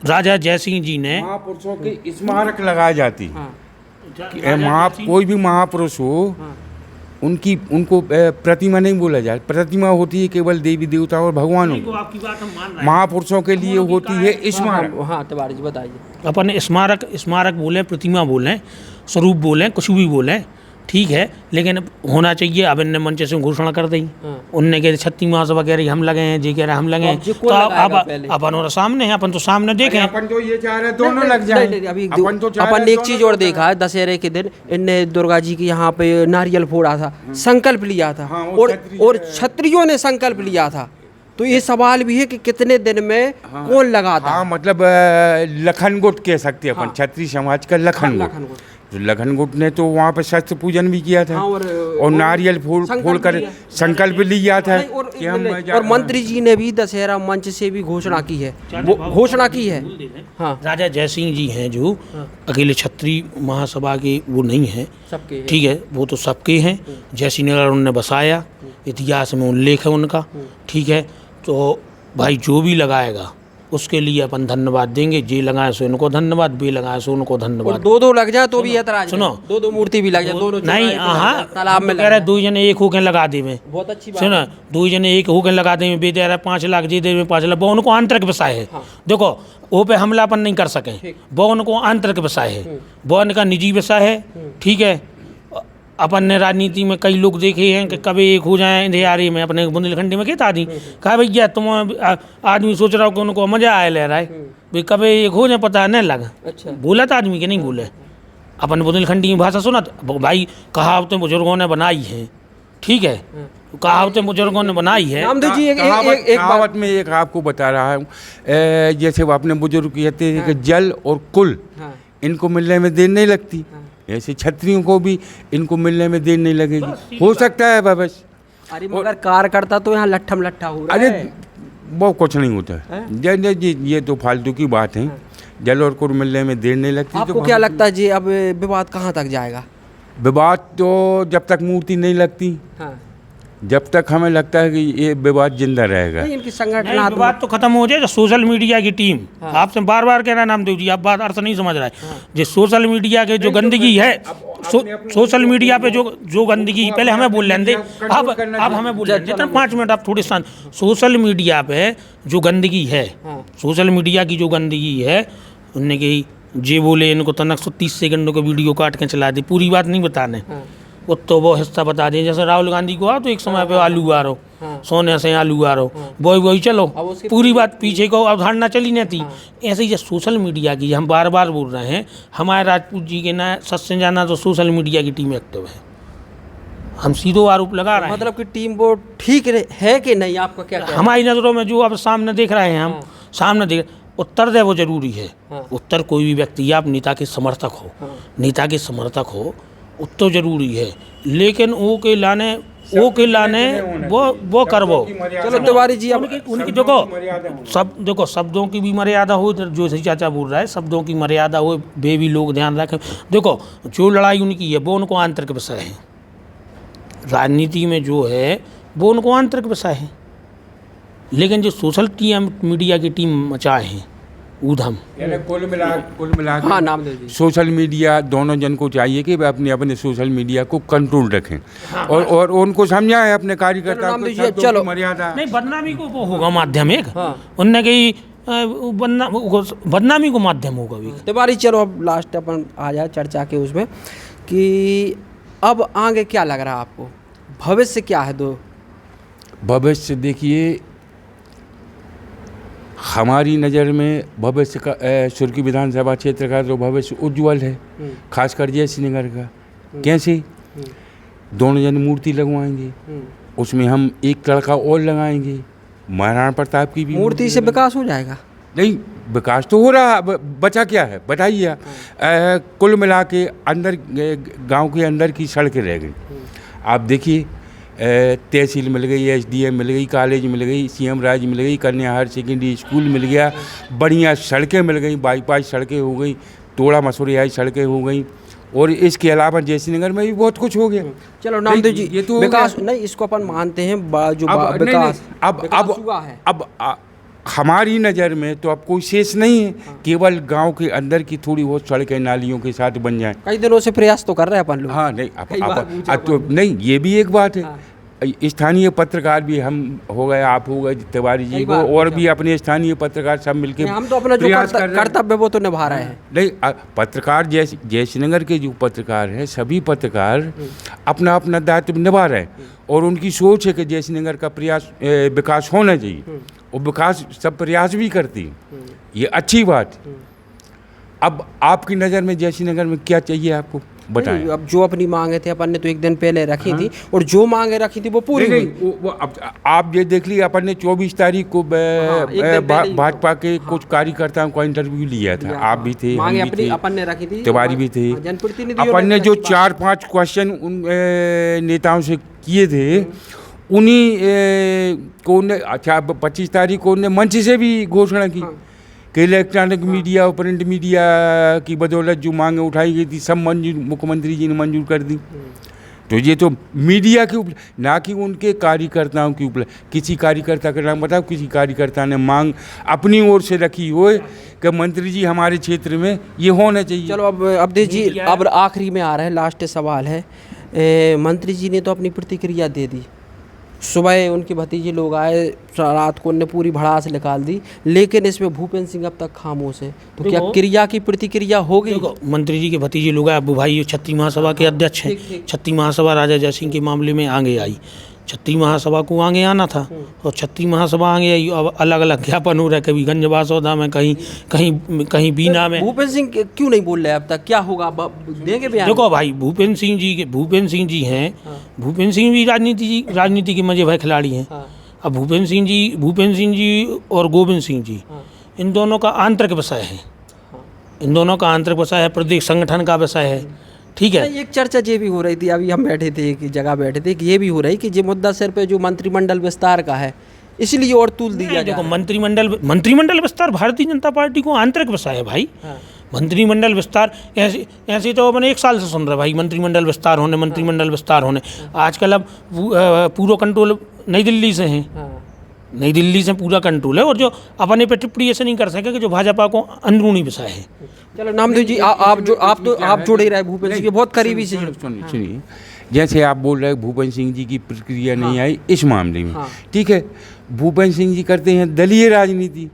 राजा जयसिंह जी ने महापुरुषों के स्मारक लगाए जाती है। कोई भी महापुरुष हो, उनको प्रतिमा नहीं बोला जाए। प्रतिमा होती है केवल देवी देवता और भगवानों की। महापुरुषों के लिए होती है स्मारक। हाँ, तिवारी जी बताइए। अपन स्मारक बोलें, प्रतिमा बोलें, स्वरूप बोलें, कुछ भी बोलें, ठीक है, लेकिन होना चाहिए। अब इनने मंच से घोषणा कर दी, उनने कह 36 मास वगैरह हम लगे हैं, जी कह रहे हम लगे हैं, तो अब अपन और सामने हैं, अपन तो सामने देखें। अपन तो ये चाह रहे दोनों लग जाए। अभी अपन ने एक चीज और देखा है, दशहरे के दिन इनने दुर्गा जी की यहाँ पे नारियल फोड़ा था, संकल्प लिया था, और क्षत्रियों ने संकल्प लिया था। तो ये सवाल भी है कि कितने दिन में कौन लगा था। हाँ, मतलब लखनगुट कह सकते हैं अपन, क्षत्रिय समाज का लखनगुट। लखनगुट ने तो वहाँ पे शस्त्र पूजन भी किया था, और नारियल फोड़ कर संकल्प लिया था कि हम। और मंत्री जी ने भी दशहरा मंच से भी घोषणा की है, हाँ। राजा जयसिंह जी हैं जो अकेले क्षत्रिय महासभा के वो नहीं हैं, सबके, ठीक है, वो तो सबके हैं। जयसिंह नगर उन्होंने बसाया, इतिहास में उल्लेख है उनका, ठीक है। तो भाई जो भी लगाएगा उसके लिए अपन धन्यवाद देंगे। जे लगाए सो इनको धन्यवाद, बे लगाए सो उनको और धन्यवाद। दो लग जाए तो भी ऐतराज सुनो, नहीं। दो मूर्ति भी लग जाए, दोनों नहीं, चौराहे पे लग हाँ, जाए, तालाब में कह रहे दो जने एक होके लगा देवे, बहुत अच्छी बात सुनो, दो जने एक होके लगा देवे, बे दे रहा 5 लाख, जे देवे 5 लाख, वो उनको आंतरिक विषय है। देखो वो पे हमलापन नहीं कर सके, वो उनको आंतरिक विषय है, वो उनका निजी विषय है। ठीक है, अपन ने राजनीति में कई लोग देखे हैं कि कभी एक हो जाए इंधियारी में, अपने बुंदेलखंडी में कहता आदमी कहा भैया तुम आदमी सोच रहा हो कि उनको मजा आए ले रहा है भाई, कभी एक हो जाए पता नहीं लगा। अच्छा, बोला था आदमी के नहीं बोले, अपन बुंदेलखंडी की भाषा सुना, भाई कहावतें बुजुर्गों ने बनाई हैं। ठीक है, कहावतें बुजुर्गों ने बनाई है। नामदेव जी एक कहावत में एक आपको बता रहा हूँ, जैसे वो अपने बुजुर्ग कहते हैं कि जल और कुल इनको मिलने में देर नहीं लगती, ऐसे छत्रियों को भी इनको मिलने में देर नहीं लगेगी। हो सकता है बस। अरे मगर कार्यकर्ता तो यहाँ लट्ठम लट्ठा हो रहा अरे है। वो कुछ नहीं होता है जी, ये तो फालतू की बात है। जल और कुल मिलने में देर नहीं लगती। आपको क्या लगता है जी अब विवाद कहाँ तक जाएगा? विवाद तो जब तक मूर्ति नहीं लगती, हाँ, जब तक हमें लगता है कि ये विवाद जिंदा रहेगा। नहीं, इनकी नहीं, संगठन विवाद तो खत्म हो जाए। जो सोशल मीडिया की टीम, आपसे बार बार कह रहा नामदेव जी, आप बात अर्थ नहीं समझ रहा है। जो सोशल मीडिया के जो गंदगी है, सोशल मीडिया पे जो गंदगी, पहले हमें बोल लें दे, अब हमें बोल लें दे 5 मिनट, आप थोड़े शांत। सोशल मीडिया पे जो गंदगी है, सोशल मीडिया की जो गंदगी है, उनने कही जे बोले इनको तनक 30 सेकंडों का वीडियो काट के चला दे, पूरी बात नहीं बताने, वो हिस्सा बता दें। जैसे राहुल गांधी को तो एक समय पे आलू आ रहा, सोने से आलू आ रहा, वही चलो, पूरी बात पीछे को अवधारणा चली नहीं थी। ऐसे ही जो सोशल मीडिया की, हम बार बार बोल रहे हैं, हमारे राजपूत जी के ना सच से जाना तो सोशल मीडिया की टीम एक्टिव है। हम सीधो आरोप लगा रहे हैं। मतलब कि टीम वो ठीक है कि नहीं, आपका क्या कहना है? हमारी नज़रों में जो अब सामने देख रहे हैं, हम सामने देख, उत्तर दे वो जरूरी है। उत्तर कोई भी व्यक्ति, आप नेता के समर्थक हो, नेता के समर्थक हो, उत्तर जरूरी है, लेकिन वो के लाने वो करवो। चलो तिवारी जी, अब उनकी देखो शब्दों की भी मर्यादा हो, जो सही चाचा बोल रहा है, शब्दों की मर्यादा हो, वे भी लोग ध्यान रखें। देखो जो लड़ाई उनकी है वो उनको आंतरिक विषय है, राजनीति में जो है वो उनको आंतरिक विषय है, लेकिन जो सोशल मीडिया की टीम मचाए हैं ऊधम, कुल मिला हाँ नामदेव जी, सोशल मीडिया दोनों जन को चाहिए कि वे अपने सोशल मीडिया को कंट्रोल रखें और उनको समझाएं अपने कार्यकर्ताओं को शब्दों की चलो मर्यादा। नहीं, बदनामी को वो होगा माध्यम एक, उनने कही बदनामी को माध्यम होगा भी। तिवारी चलो अब लास्ट अपन आ जाए चर्चा के उसमें कि अब आगे क्या लग रहा है आपको, भविष्य क्या है? दो भविष्य देखिए, हमारी नज़र में भविष्य का सुर्खी विधानसभा क्षेत्र का जो भविष्य उज्ज्वल है, खासकर जयसिंहनगर का। कैसे? दोनों जन मूर्ति लगवाएंगे, उसमें हम एक लड़का और लगाएंगे, महाराणा प्रताप की भी मूर्ति से विकास हो जाएगा। नहीं, विकास तो हो रहा, बचा क्या है बताइए। कुल मिला के अंदर गांव के अंदर की सड़कें रह गई। आप देखिए, तहसील मिल गई, एसडीएम मिल गई, कॉलेज मिल गई, सीएम राज मिल गई, कन्या हायर सेकेंडरी स्कूल मिल गया, बढ़िया सड़कें मिल गई, बाईपास सड़कें हो गई, तोड़ा मसूरियाई सड़कें हो गई, और इसके अलावा जयसिंहनगर में भी बहुत कुछ हो गया। चलो नामदेव जी, ये तो विकास नहीं, इसको अपन मानते हैं जो विकास हुआ है। अब हमारी नज़र में तो अब कोई शेष नहीं है, केवल गांव के अंदर की थोड़ी बहुत सड़कें नालियों के साथ बन जाएं। कई दिनों से प्रयास तो कर रहे हैं अपन लोग। हाँ नहीं, अब तो नहीं, ये भी एक बात है। स्थानीय पत्रकार भी हम हो गए, आप हो गए, तिवारी जी को, और भी अपने स्थानीय पत्रकार सब मिलके हम तो अपना जो कर्तव्य वो तो निभा रहे हैं। नहीं, पत्रकार जयसिंहनगर के जो पत्रकार हैं, सभी पत्रकार अपना अपना दायित्व निभा रहे हैं, और उनकी सोच है कि जयसिंहनगर का विकास होना चाहिए, और विकास सब प्रयास भी करती है, ये अच्छी बात। अब आपकी नज़र में जयसिंहनगर में क्या चाहिए आपको बताएं। अब जो अपनी मांगे थे अपन ने तो एक दिन पहले रखी थी, और जो मांगे रखी थी वो पूरी हुई। वो आप ये देख लीजिए, अपन ने 24 तारीख को भाजपा के कुछ कार्यकर्ताओं का इंटरव्यू लिया था, आप भी थे, मांगे अपनी अपन ने रखी थी, तिवारी भी थे, जनप्रतिनिधियों अपन ने जो 4-5 क्वेश्चन उन नेताओं से किए थे, उन्हीं को 25 तारीख को उन्होंने मंच से भी घोषणा की कि इलेक्ट्रॉनिक मीडिया और प्रिंट मीडिया की बदौलत जो मांगें उठाई गई थी, सब मुख्यमंत्री जी ने मंजूर कर दी। तो ये तो मीडिया के ऊपर, ना कि उनके कार्यकर्ताओं के ऊपर। किसी कार्यकर्ता का नाम बताओ, किसी कार्यकर्ता ने मांग अपनी ओर से रखी हो कि मंत्री जी हमारे क्षेत्र में ये होना चाहिए। चलो अब अवधेश जी, अब आखिरी में आ रहा है, लास्ट सवाल है। मंत्री जी ने तो अपनी प्रतिक्रिया दे दी, सुबह उनके भतीजे लोग आए, रात को उनने पूरी भड़ास निकाल दी, लेकिन इसमें भूपेंद्र सिंह अब तक खामोश है। तो क्या क्रिया की प्रतिक्रिया होगी? देखो, मंत्री जी के भतीजे लोग आए, अब्बू भाई क्षत्रिय महासभा के अध्यक्ष हैं, क्षत्रिय महासभा राजा जयसिंह के मामले में आगे आई, क्षत्रिय महासभा को आगे आना था और क्षत्रिय महासभा आगे आई। अब अलग अलग ज्ञापन हो रहा है, कभी गंज बासौदा में, कहीं बीना में। भूपेंद्र सिंह क्यों नहीं बोल रहे अब तक? क्या होगा, देंगे बयान? देखो भाई, भूपेंद्र सिंह जी हैं, भूपेंद्र सिंह भी राजनीति के मजे भाई खिलाड़ी हैं। अब भूपेंद्र सिंह जी और गोविंद सिंह जी, इन दोनों का आंतरिक विषय है, इन दोनों का आंतरिक विषय है, प्रदेश संगठन का विषय है। ठीक है, एक चर्चा ये भी हो रही थी, अभी हम बैठे थे एक जगह बैठे थे, कि ये भी हो रही कि ये मुद्दा सिर पे जो मंत्रिमंडल विस्तार का है, इसलिए और तूल दिया जाए। देखो, मंत्रिमंडल विस्तार भारतीय जनता पार्टी को आंतरिक विषय है भाई। मंत्रिमंडल विस्तार ऐसे तो अपन 1 साल से सुन रहे भाई, मंत्रिमंडल विस्तार होने। आजकल अब पूरा कंट्रोल नई दिल्ली से है, नई दिल्ली से पूरा कंट्रोल है, और जो अपने पे टिप्पणी ऐसे नहीं कर सके कि जो भाजपा को अंदरूनी विषय है। चलो नामदेव जी, आप जुड़े रहे भूपेंद्र सिंह के बहुत करीबी से। सुनिए, जैसे आप बोल रहे हैं भूपेंद्र सिंह जी की प्रतिक्रिया नहीं आई इस मामले में, ठीक है। भूपेंद्र सिंह जी करते हैं दलीय राजनीति,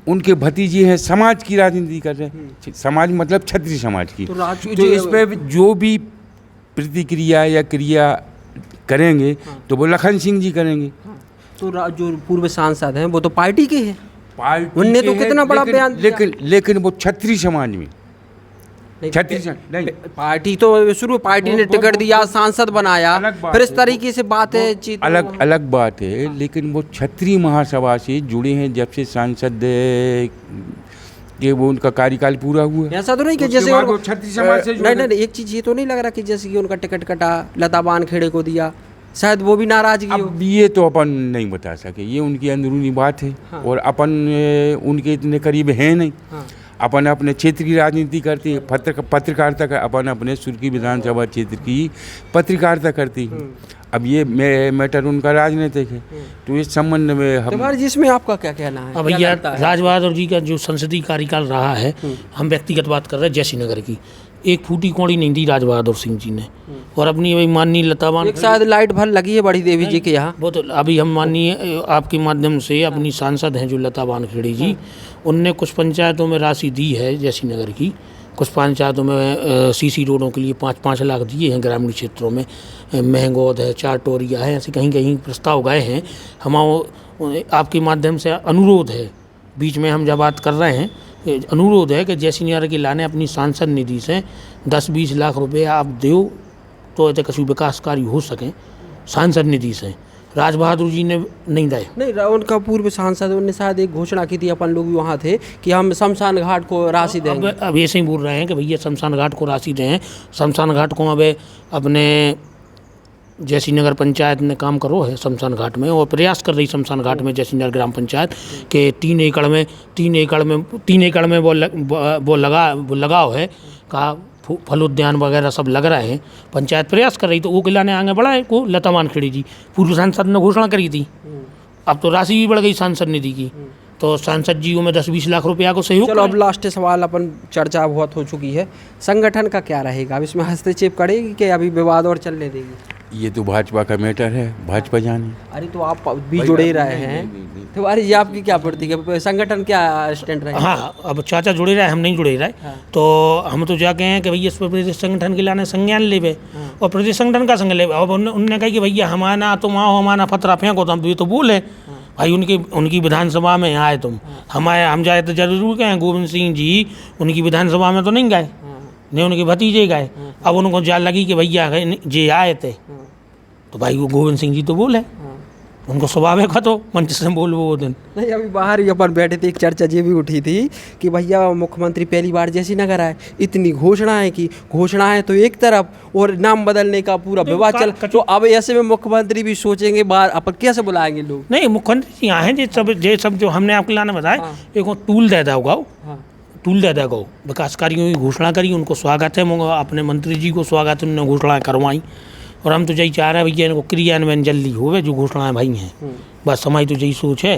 उनके भतीजे हैं समाज की राजनीति कर रहे हैं, समाज मतलब क्षत्रिय समाज की। तो इस पर जो भी प्रतिक्रिया या क्रिया करेंगे तो वो लखन सिंह जी करेंगे। तो जो पूर्व सांसद हैं वो तो पार्टी के हैं, पार्टी उनने तो कितना बड़ा बयान दिया। लेकिन वो क्षत्रिय समाज में, क्षत्रिय नहीं, पार्टी तो शुरू पार्टी ने टिकट दिया, सांसद बनाया, फिर इस तरीके से बात है, अलग बात है। लेकिन वो क्षत्रिय महासभा से जुड़े हैं जब से सांसद कि वो उनका कार्यकाल पूरा हुआ। ऐसा तो नहीं कि जैसे क्षत्रिय समाज से नहीं, एक चीज़ ये तो नहीं लग रहा कि जैसे कि उनका टिकट कटा, लता बानखेड़े को दिया, शायद वो भी नाराजगी हो। अब ये तो अपन नहीं बता सके, ये उनकी अंदरूनी बात है। और अपन उनके इतने करीब हैं नहीं। अपन अपने क्षेत्र की राजनीति करते हैं, पत्रकारिता का, अपन अपने सुर्खी विधानसभा क्षेत्र की पत्रकारिता करती है। अब ये मैटर उनका राजनीतिक है, तो इस संबंध में हम, जिसमें आपका क्या कहना है? अब भैया, राज बहादुर जी का जो संसदीय कार्यकाल रहा है, हम व्यक्तिगत बात कर रहे हैं जयसिंह नगर की, एक फूटी कौड़ी नहीं दी राज बहादुर सिंह जी ने। और अपनी माननीय लता बानखेड़े, शायद लाइट भर लगी है बड़ी देवी जी के यहाँ, वो तो अभी हम माननीय आपके माध्यम से अपनी सांसद हैं जो लता बानखेड़े जी, उनने कुछ पंचायतों में राशि दी है जयसिंह नगर की, कुछ पंचायतों में सीसी रोडों के लिए 5-5 लाख दिए हैं, ग्रामीण क्षेत्रों में महंगोद है, चारटोरिया है, ऐसे कहीं कहीं प्रस्ताव गए हैं। हम आपके माध्यम से अनुरोध है, बीच में हम जब बात कर रहे हैं, अनुरोध है कि जयसिंह नगर के लाने अपनी सांसद निधि से 10-20 लाख रुपए आप दो, तो ऐसे कभी विकास कार्य हो सकें सांसद निधि से। राज बहादुर जी ने नहीं दिए। नहीं, उनका पूर्व सांसद, उन्होंने शायद एक घोषणा की थी, अपन लोग भी वहाँ थे, कि हम शमशान घाट को राशि देंगे। अब ऐसे ही बोल रहे हैं कि भैया शमशान घाट को राशि दें, शमशान घाट को अब अपने जयसिंह नगर पंचायत ने काम करो है शमशान घाट में, और प्रयास कर रही शमशान घाट में जयसिंह नगर ग्राम पंचायत के 3 एकड़ में वो लगाव है का फल उद्यान वगैरह सब लग रहे हैं, पंचायत प्रयास कर रही, तो वो खिलाने आगे बढ़ाए को लता बानखेड़े जी, पूर्व सांसद ने घोषणा करी थी। अब तो राशि भी बढ़ गई सांसद निधि की, तो सांसद जी में 10-20 लाख रुपया को सहयोग। चलो अब लास्ट सवाल, अपन चर्चा बहुत हो चुकी है, संगठन का क्या रहेगा? अब इसमें हस्तक्षेप करेगी कि अभी विवाद और चलने देगी? ये तो भाजपा का मैटर है, भाजपा जाने। अरे तो आप भी जुड़े रहे हैं, तो अरे ये आपकी क्या प्रतिक्रिया, संगठन क्या स्टैंड रहेगा? हाँ, अब चाचा जुड़े रहे, हम नहीं जुड़े रहे। तो हम तो जाके हैं कि भैया इस पर प्रदेश संगठन के लाने संज्ञान लेवे, और प्रदेश संगठन का संग लेवे। अब उन्होंने कहा कि भैया हमारा तुम आओ, हमारा फतरा फेंको, तो हम ये तो बोले भाई उनकी विधानसभा में आए तुम, हम जाए तो जरूर गए। गोविंद सिंह जी उनकी विधानसभा में तो नहीं गए, नहीं उनके भतीजे गए। अब उनको जान लगी कि भैया जे आए थे, तो भाई वो गोविंद सिंह जी तो बोले, उनको स्वभाव है खतो मंच से बोलो वो दिन। नहीं, अभी बाहर ही अपन बैठे थे, एक चर्चा ये भी उठी थी कि भैया मुख्यमंत्री पहली बार जयसिंह नगर आए, इतनी घोषणाएं की, घोषणाएं तो एक तरफ और नाम बदलने का पूरा विवाद चल, तो अब ऐसे में मुख्यमंत्री भी सोचेंगे बाहर अपन कैसे बुलाएंगे लोग? नहीं, मुख्यमंत्री जी आए हैं, ये सब जो हमने आपके लाने बताया, एक टूल दे होगा, टूल दे देगा। विकास कार्यों की घोषणा करी, उनको स्वागत है, अपने मंत्री जी को स्वागत है, उन्होंने घोषणा करवाई। और हम तो यही चाह रहे हैं भैया इनको क्रियान्वयन जल्दी होवे, जो घोषणाएं भाई हैं। बस हमारी तो यही सोच है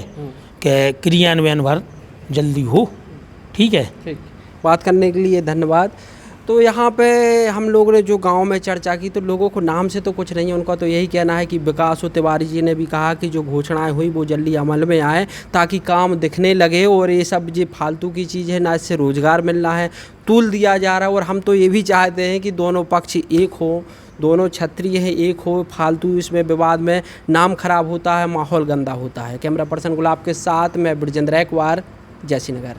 कि क्रियान्वयन भर जल्दी हो। ठीक है, ठीक, बात करने के लिए धन्यवाद। तो यहाँ पे हम लोगों ने जो गांव में चर्चा की, तो लोगों को नाम से तो कुछ नहीं है, उनका तो यही कहना है कि विकास तिवारी जी ने भी कहा कि जो घोषणाएं हुई वो जल्दी अमल में आए ताकि काम दिखने लगे। और ये सब जो फालतू की चीज़ है ना, इससे रोज़गार मिल रहा है, तूल दिया जा रहा है। और हम तो ये भी चाहते हैं कि दोनों पक्ष एक हो, दोनों क्षत्रिय हैं एक हो। फालतू इसमें विवाद में नाम खराब होता है, माहौल गंदा होता है। कैमरा पर्सन गुलाब के साथ मैं ब्रजेंद्र एक्वार, जयसी नगर।